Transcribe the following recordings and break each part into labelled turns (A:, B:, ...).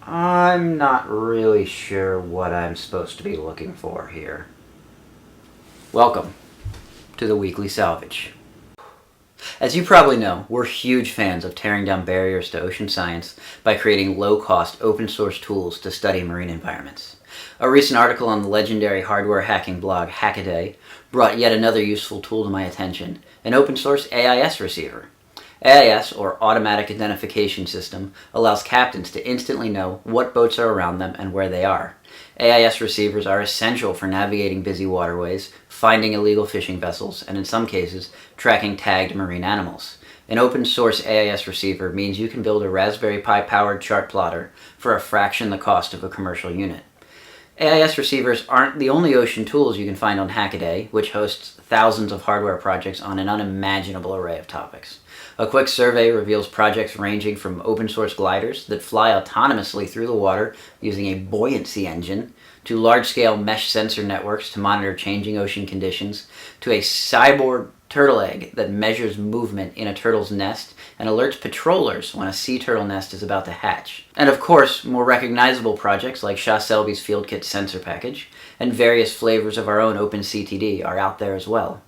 A: I'm not really sure what I'm supposed to be looking for here. Welcome to the Weekly Salvage. As you probably know, we're huge fans of tearing down barriers to ocean science by creating low-cost, open-source tools to study marine environments. A recent article on the legendary hardware hacking blog Hackaday brought yet another useful tool to my attention, an open-source AIS receiver. AIS, or Automatic Identification System, allows captains to instantly know what boats are around them and where they are. AIS receivers are essential for navigating busy waterways, finding illegal fishing vessels, and in some cases, tracking tagged marine animals. An open-source AIS receiver means you can build a Raspberry Pi-powered chart plotter for a fraction the cost of a commercial unit. AIS receivers aren't the only ocean tools you can find on Hackaday, which hosts thousands of hardware projects on an unimaginable array of topics. A quick survey reveals projects ranging from open-source gliders that fly autonomously through the water using a buoyancy engine, to large-scale mesh sensor networks to monitor changing ocean conditions, to a cyborg turtle egg that measures movement in a turtle's nest and alerts patrollers when a sea turtle nest is about to hatch. And of course, more recognizable projects like Shaw Selby's Field Kit sensor package and various flavors of our own OpenCTD are out there as well.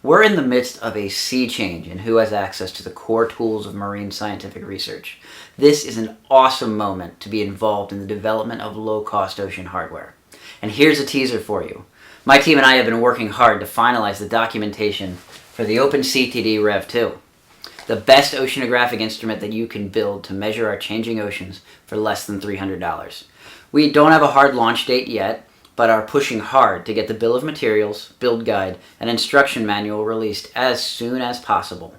A: We're in the midst of a sea change in who has access to the core tools of marine scientific research. This is an awesome moment to be involved in the development of low-cost ocean hardware. And here's a teaser for you. My team and I have been working hard to finalize the documentation for the OpenCTD Rev 2, the best oceanographic instrument that you can build to measure our changing oceans for less than $300. We don't have a hard launch date yet, but are pushing hard to get the bill of materials, build guide, and instruction manual released as soon as possible.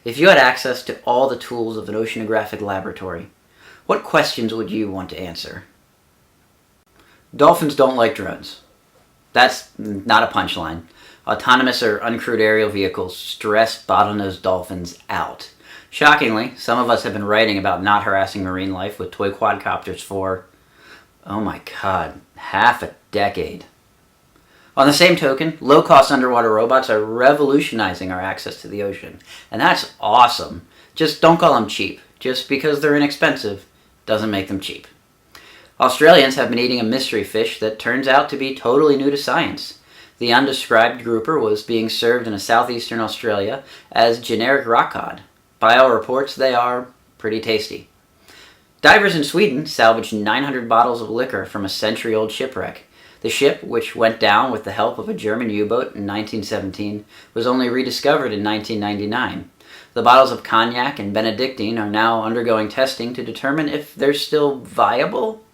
A: If you had access to all the tools of an oceanographic laboratory, what questions would you want to answer? Dolphins don't like drones. That's not a punchline. Autonomous or uncrewed aerial vehicles stress bottlenose dolphins out. Shockingly, some of us have been writing about not harassing marine life with toy quadcopters for, oh my god, half a decade. On the same token, low-cost underwater robots are revolutionizing our access to the ocean, and that's awesome. Just don't call them cheap. Just because they're inexpensive doesn't make them cheap. Australians have been eating a mystery fish that turns out to be totally new to science. The undescribed grouper was being served in southeastern Australia as generic rock cod. By all reports, they are pretty tasty. Divers in Sweden salvaged 900 bottles of liquor from a century-old shipwreck. The ship, which went down with the help of a German U-boat in 1917, was only rediscovered in 1999. The bottles of cognac and Benedictine are now undergoing testing to determine if they're still viable.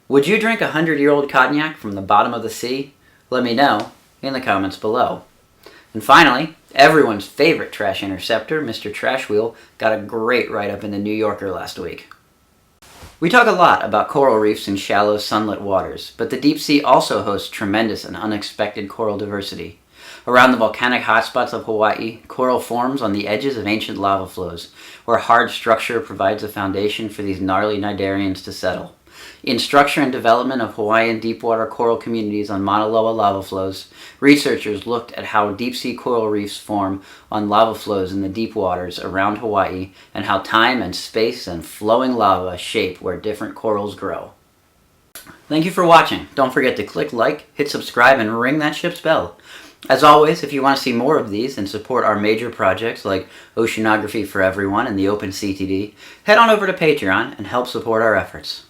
A: Would you drink 100-year-old cognac from the bottom of the sea? Let me know in the comments below. And finally, everyone's favorite trash interceptor, Mr. Trash Wheel, got a great write-up in the New Yorker last week. We talk a lot about coral reefs in shallow, sunlit waters, but the deep sea also hosts tremendous and unexpected coral diversity. Around the volcanic hotspots of Hawaii, coral forms on the edges of ancient lava flows, where hard structure provides a foundation for these gnarly cnidarians to settle. In structure and development of Hawaiian deepwater coral communities on Mauna Loa lava flows, researchers looked at how deep-sea coral reefs form on lava flows in the deep waters around Hawaii and how time and space and flowing lava shape where different corals grow. Thank you for watching. Don't forget to click like, hit subscribe, and ring that ship's bell. As always, if you want to see more of these and support our major projects like Oceanography for Everyone and the OpenCTD, head on over to Patreon and help support our efforts.